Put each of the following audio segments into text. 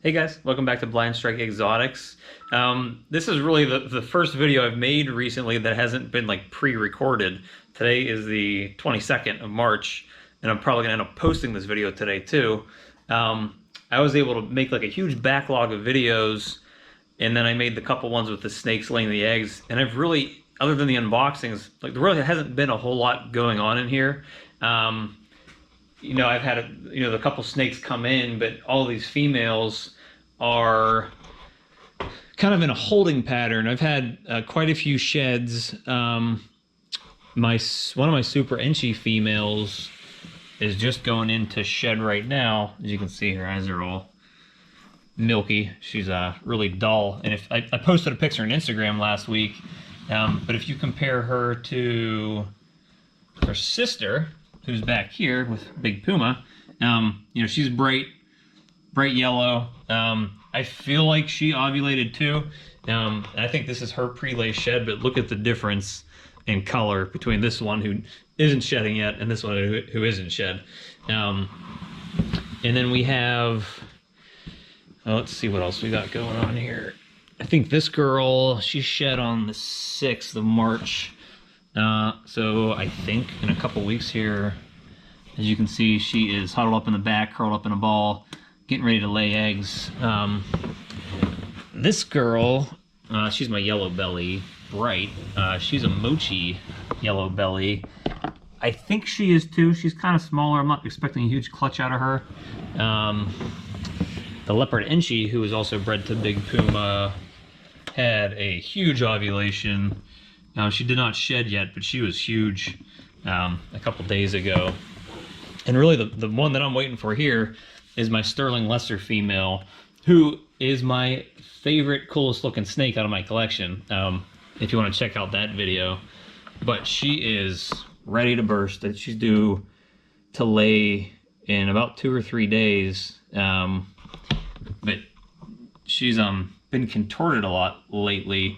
Hey guys, welcome back to Blind Strike Exotics. This is really the first video I've made recently that hasn't been like pre-recorded. Today is the 22nd of March, and I'm probably gonna end up posting this video today too. I was able to make like a huge backlog of videos, and then I made the couple ones with the snakes laying the eggs, and I've really, other than the unboxings, like there really hasn't been a whole lot going on in here. I've had the couple snakes come in, but all these females are kind of in a holding pattern. I've had quite a few sheds. One of my super inchy females is just going into shed right now. As you can see, her eyes are all milky. She's really dull. And if I posted a picture on Instagram last week, but if you compare her to her sister, who's back here with Big Puma, she's bright yellow. I feel like she ovulated too. I think this is her pre-lay shed, but look at the difference in color between this one who isn't shedding yet and this one who isn't shed. And then we have, let's see what else we got going on here. I think this girl, she shed on the 6th of March. So I think in a couple weeks here, as you can see, she is huddled up in the back, curled up in a ball, getting ready to lay eggs. This girl, she's my yellow belly, bright. She's a mochi yellow belly. I think she is too. She's kind of smaller. I'm not expecting a huge clutch out of her. The leopard inchy, who was also bred to Big Puma, had a huge ovulation. She did not shed yet, but she was huge a couple days ago. And really the one that I'm waiting for here is my sterling lesser female, who is my favorite, coolest looking snake out of my collection, if you want to check out that video. But she is ready to burst. She's due to lay in about 2 or 3 days. But she's been contorted a lot lately.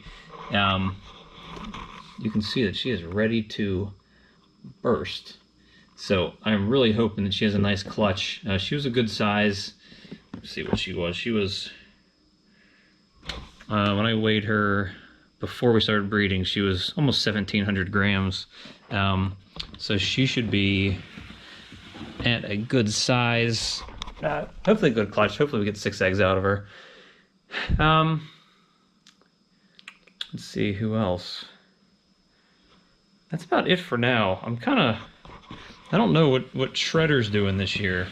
You can see that she is ready to burst. So I'm really hoping that she has a nice clutch. She was a good size. Let's see what she was. She was, when I weighed her before we started breeding, she was almost 1,700 grams. So she should be at a good size. Hopefully a good clutch. Hopefully we get 6 eggs out of her. Let's see, who else? That's about it for now. I don't know what Shredder's doing this year.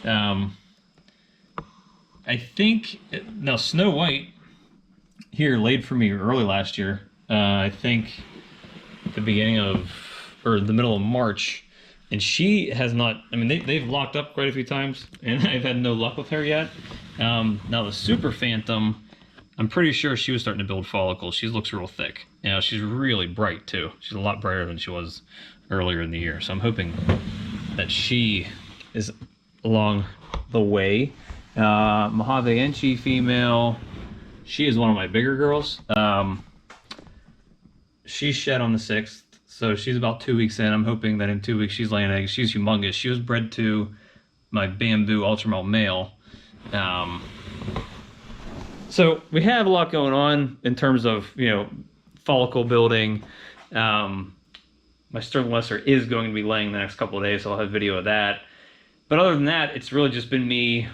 I think, now Snow White here laid for me early last year. I think the beginning of, or the middle of March. And she has not, they've locked up quite a few times, and I've had no luck with her yet. Now the Super Phantom, I'm pretty sure she was starting to build follicles. She looks real thick. She's really bright too. She's a lot brighter than she was earlier in the year. So I'm hoping that she is along the way. Mojave Enchi female, she is one of my bigger girls. She shed on the 6th, so she's about 2 weeks in. I'm hoping that in 2 weeks she's laying eggs. She's humongous. She was bred to my Bamboo Ultramel male. So we have a lot going on in terms of, follicle building. My sterling lesser is going to be laying the next couple of days, so I'll have a video of that. But other than that, it's really just been me,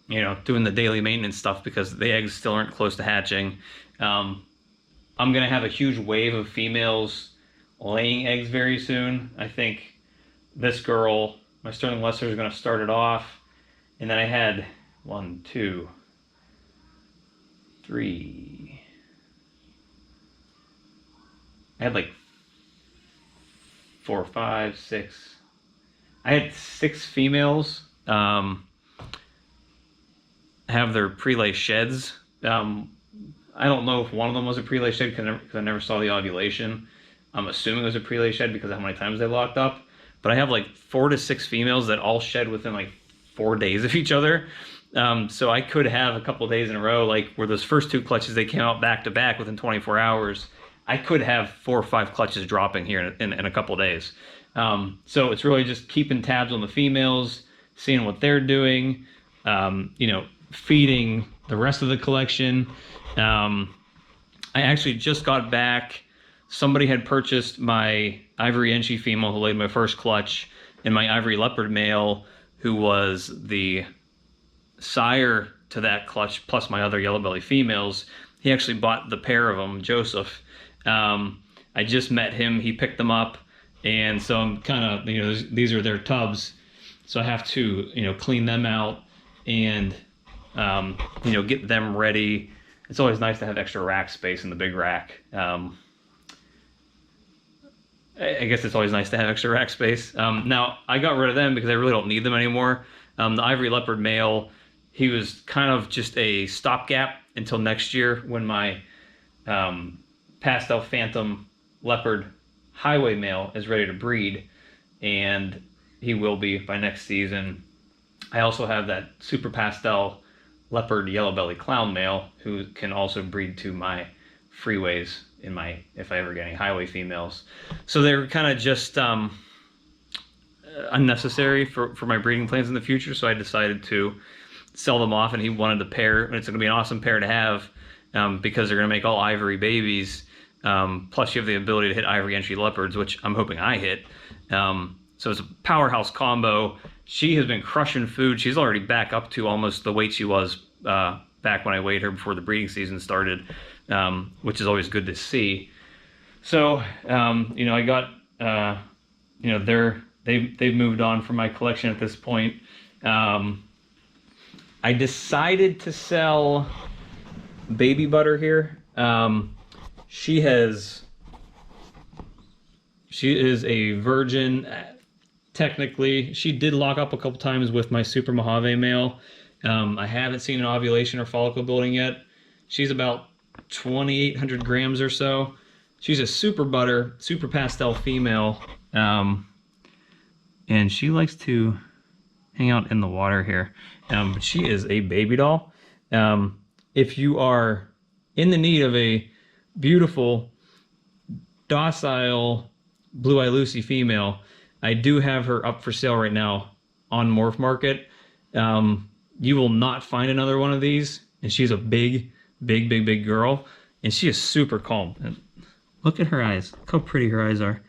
doing the daily maintenance stuff because the eggs still aren't close to hatching. I'm going to have a huge wave of females laying eggs very soon. I think this girl, my sterling lesser, is going to start it off. And then I had 1, 2, 3. I had like 4, 5, 6. I had 6 females have their pre-lay sheds. I don't know if one of them was a pre-lay shed because I never saw the ovulation. I'm assuming it was a pre-lay shed because of how many times they locked up. But I have like 4 to 6 females that all shed within like 4 days of each other. So I could have a couple days in a row, like where those first 2 clutches, they came out back to back within 24 hours. I could have 4 or 5 clutches dropping here in a couple days. So it's really just keeping tabs on the females, seeing what they're doing, feeding the rest of the collection. I actually just got back. Somebody had purchased my ivory Enchi female who laid my first clutch, and my ivory leopard male who was the sire to that clutch, plus my other yellow belly females. He actually bought the pair of them, Joseph. I just met him. He picked them up, and so I'm kind of, these are their tubs, so I have to, clean them out and, get them ready. It's always nice to have extra rack space in the big rack. I guess it's always nice to have extra rack space. Now, I got rid of them because I really don't need them anymore. The ivory leopard male, he was kind of just a stopgap until next year when my pastel phantom leopard highway male is ready to breed, and he will be by next season. I also have that super pastel leopard yellow belly clown male who can also breed to my freeways if I ever get any highway females. So they're kind of just unnecessary for my breeding plans in the future, so I decided to sell them off, and he wanted the pair, and it's going to be an awesome pair to have because they're going to make all ivory babies. Plus you have the ability to hit ivory Enchi leopards, which I'm hoping I hit. So it's a powerhouse combo. She has been crushing food. She's already back up to almost the weight she was back when I weighed her before the breeding season started, which is always good to see. So, I got, they've moved on from my collection at this point. I decided to sell Baby Butter here. She is a virgin. Technically, she did lock up a couple times with my Super Mojave male. I haven't seen an ovulation or follicle building yet. She's about 2,800 grams or so. She's a super butter, super pastel female, and she likes to hang out in the water here. But she is a baby doll. If you are in the need of a beautiful, docile Blue Eye Lucy female, I do have her up for sale right now on Morph Market. You will not find another one of these, and she's a big girl, and she is super calm. And look at her eyes. Look how pretty her eyes are.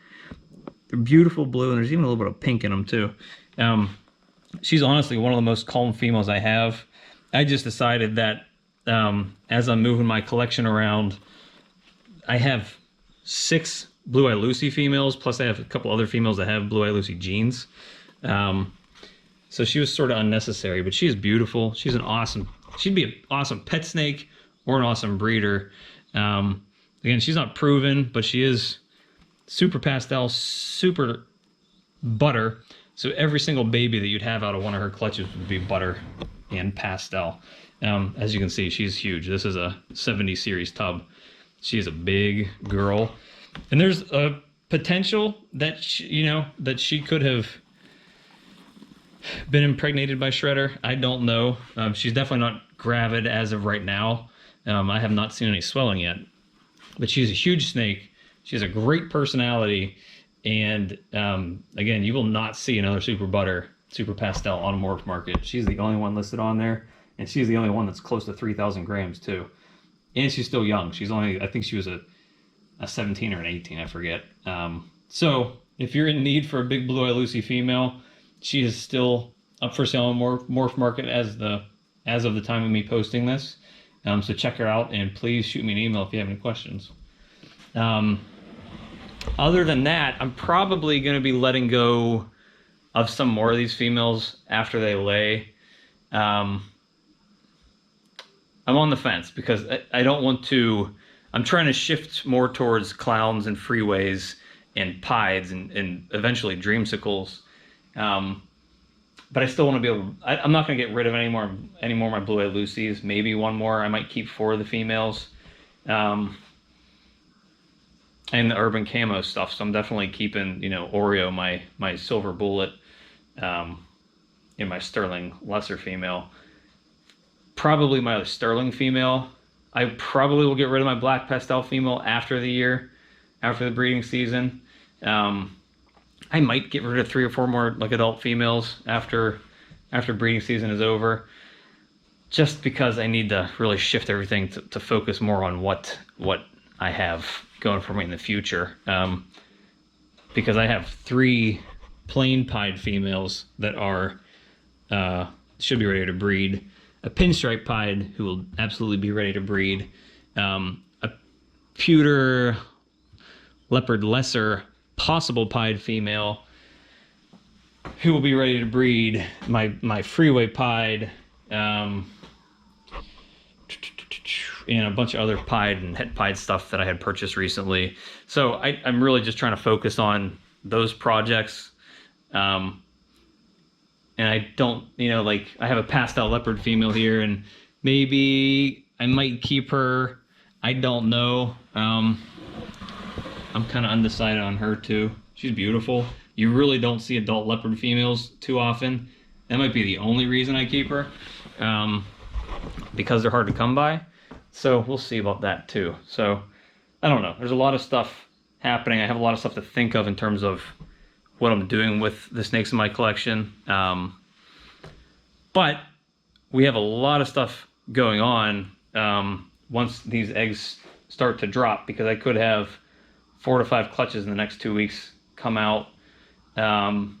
They're beautiful blue, and there's even a little bit of pink in them too. She's honestly one of the most calm females I have. I just decided that as I'm moving my collection around, I have 6 Blue Eye Lucy females, plus I have a couple other females that have Blue Eye Lucy genes. So she was sort of unnecessary, but she is beautiful. She'd be an awesome pet snake or an awesome breeder. Again, she's not proven, but she is super pastel, super butter. So every single baby that you'd have out of one of her clutches would be butter and pastel. As you can see, she's huge. This is a 70 series tub. She's a big girl. And there's a potential that she could have been impregnated by Shredder. I don't know. She's definitely not gravid as of right now. I have not seen any swelling yet. But she's a huge snake. She has a great personality. And again, you will not see another super butter, super pastel on Morph Market. She's the only one listed on there. And she's the only one that's close to 3,000 grams too. And she's still young. She's only, I think she was a 17 or an 18, I forget. So if you're in need for a big Blue Eye Lucy female, she is still up for sale on Morph Market as of the time of me posting this. So check her out, and please shoot me an email if you have any questions. Other than that, I'm probably going to be letting go of some more of these females after they lay. I'm on the fence because I don't want to. I'm trying to shift more towards clowns and freeways and pieds and eventually dreamsicles. But I still want to be able. I'm not going to get rid of any more of my Blue Eye Lucies. Maybe one more. I might keep 4 of the females. And the urban camo stuff. So I'm definitely keeping, Oreo, my silver bullet, and my sterling lesser female. Probably my sterling female. I probably will get rid of my black pastel female after the breeding season. I might get rid of 3 or 4 more adult females after breeding season is over. just because I need to really shift everything to focus more on what I have going for me in the future. Because I have 3 plain pied females that are should be ready to breed, a pinstripe pied who will absolutely be ready to breed, a pewter leopard lesser possible pied female who will be ready to breed, my freeway pied, and a bunch of other pied and het pied stuff that I had purchased recently. So I'm really just trying to focus on those projects. And I don't, like I have a pastel leopard female here, and maybe I might keep her. I don't know. I'm kind of undecided on her too. She's beautiful. You really don't see adult leopard females too often. That might be the only reason I keep her, because they're hard to come by. So we'll see about that too. So I don't know. There's a lot of stuff happening. I have a lot of stuff to think of in terms of what I'm doing with the snakes in my collection. But we have a lot of stuff going on once these eggs start to drop, because I could have 4 to 5 clutches in the next 2 weeks come out. And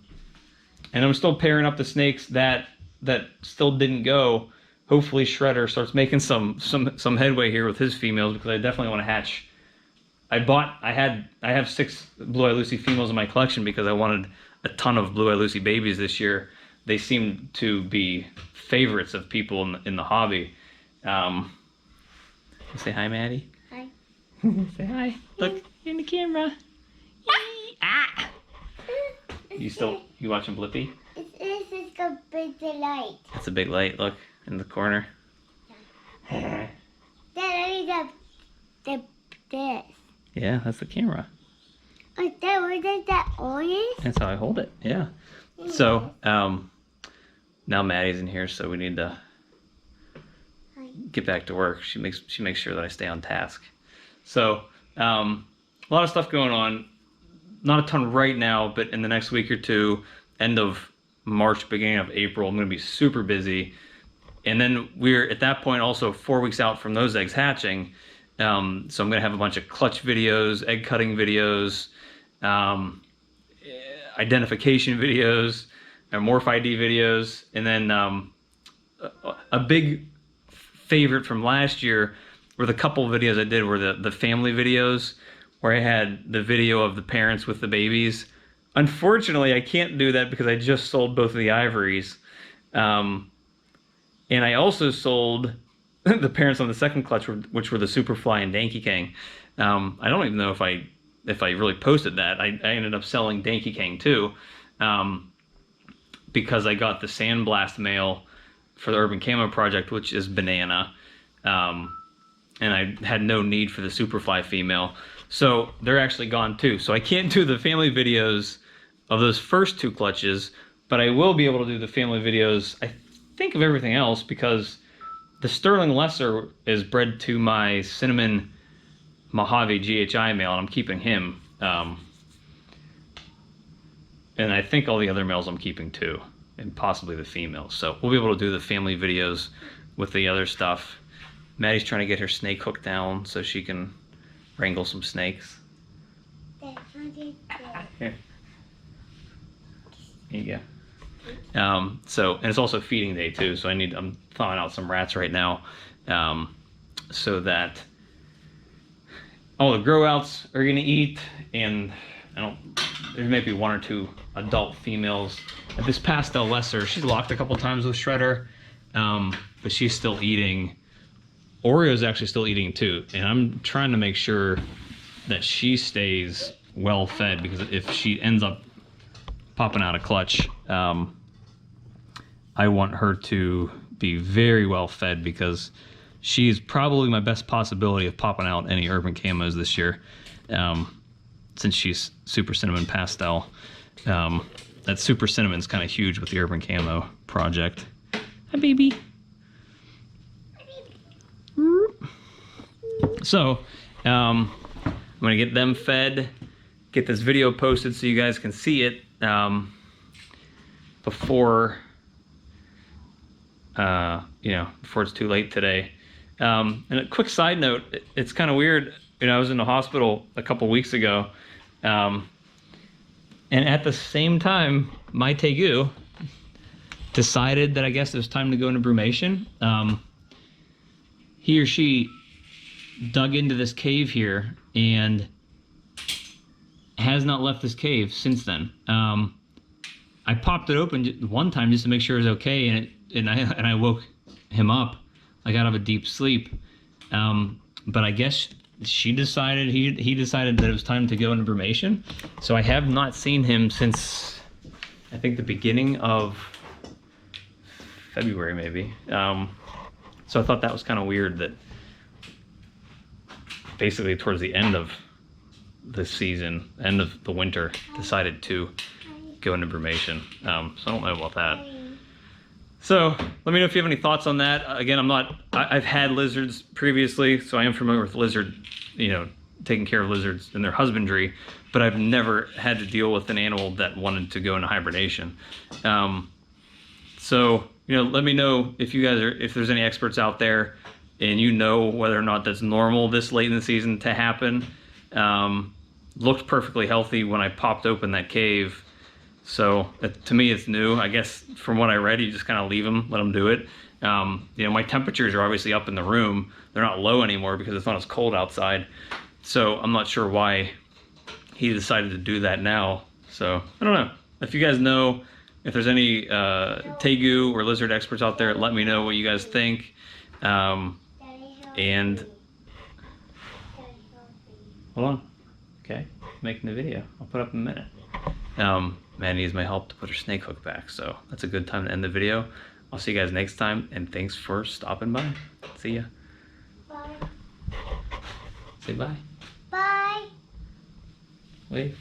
I'm still pairing up the snakes that still didn't go. Hopefully Shredder starts making some headway here with his females, because I definitely want to hatch. I have 6 Blue-Eye Lucy females in my collection because I wanted a ton of Blue-Eye Lucy babies this year. They seem to be favorites of people in the hobby. Say hi, Maddie. Hi. Say hi. Look, you're in the camera. Ah! You watching Blippi? This is a big light. That's a big light. Look in the corner. Yeah. This. Yeah, that's the camera. What is that orange? That's how I hold it. Yeah. So now Maddie's in here, so we need to get back to work. She makes sure that I stay on task. So a lot of stuff going on. Not a ton right now, but in the next week or two, end of March, beginning of April, I'm going to be super busy. And then we're at that point also 4 weeks out from those eggs hatching. So I'm going to have a bunch of clutch videos, egg cutting videos, identification videos, morph ID videos, and then a big favorite from last year were the couple videos I did were the family videos, where I had the video of the parents with the babies. Unfortunately, I can't do that because I just sold both of the ivories. And I also sold the parents on the second clutch, which were the Superfly and Danky Kang. I don't even know if I really posted that. I ended up selling Danky Kang too, because I got the Sandblast male for the Urban Camo project, which is banana. And I had no need for the Superfly female. So they're actually gone too. So I can't do the family videos of those first 2 clutches, but I will be able to do the family videos, I think, of everything else, because the Sterling Lesser is bred to my Cinnamon Mojave GHI male, and I'm keeping him. And I think all the other males I'm keeping too, and possibly the females. So we'll be able to do the family videos with the other stuff. Maddie's trying to get her snake hook down so she can wrangle some snakes. Here. There you go. And it's also feeding day too, so I'm thawing out some rats right now, so that all the grow outs are gonna eat, and there may be 1 or 2 adult females. This pastel lesser, she's locked a couple times with Shredder, but she's still eating. Oreo's actually still eating too, and I'm trying to make sure that she stays well fed, because if she ends up popping out a clutch, I want her to be very well fed, because she's probably my best possibility of popping out any Urban Camos this year, since she's Super Cinnamon Pastel. That Super Cinnamon's kind of huge with the Urban Camo project. Hi, baby. So, I'm going to get them fed, get this video posted so you guys can see it before before it's too late today. And a quick side note, it's kind of weird. I was in the hospital a couple weeks ago, and at the same time, my Tegu decided that I guess it was time to go into brumation. He or she dug into this cave here and has not left this cave since then. I popped it open one time just to make sure it was okay, and I woke him up. I got out of a deep sleep, but I guess he decided that it was time to go into brumation. So I have not seen him since I think the beginning of February, maybe. So I thought that was kind of weird that basically towards the end of the season, end of the winter, decided to go into brumation. So I don't know about that. So let me know if you have any thoughts on that. Again, I've had lizards previously, so I am familiar with lizard, taking care of lizards and their husbandry, but I've never had to deal with an animal that wanted to go into hibernation. So, let me know if there's any experts out there and whether or not that's normal this late in the season to happen. Looked perfectly healthy when I popped open that cave. So to me, it's new. I guess from what I read, you just kind of leave them, let them do it. My temperatures are obviously up in the room. They're not low anymore because it's not as cold outside. So I'm not sure why he decided to do that now. So I don't know. If you guys know, if there's any Tegu or lizard experts out there, let me know what you guys think. And hold on. Okay, making the video. I'll put up in a minute. Maddie needs my help to put her snake hook back, so that's a good time to end the video. I'll see you guys next time, and thanks for stopping by. See ya. Bye. Say bye. Bye. Wait.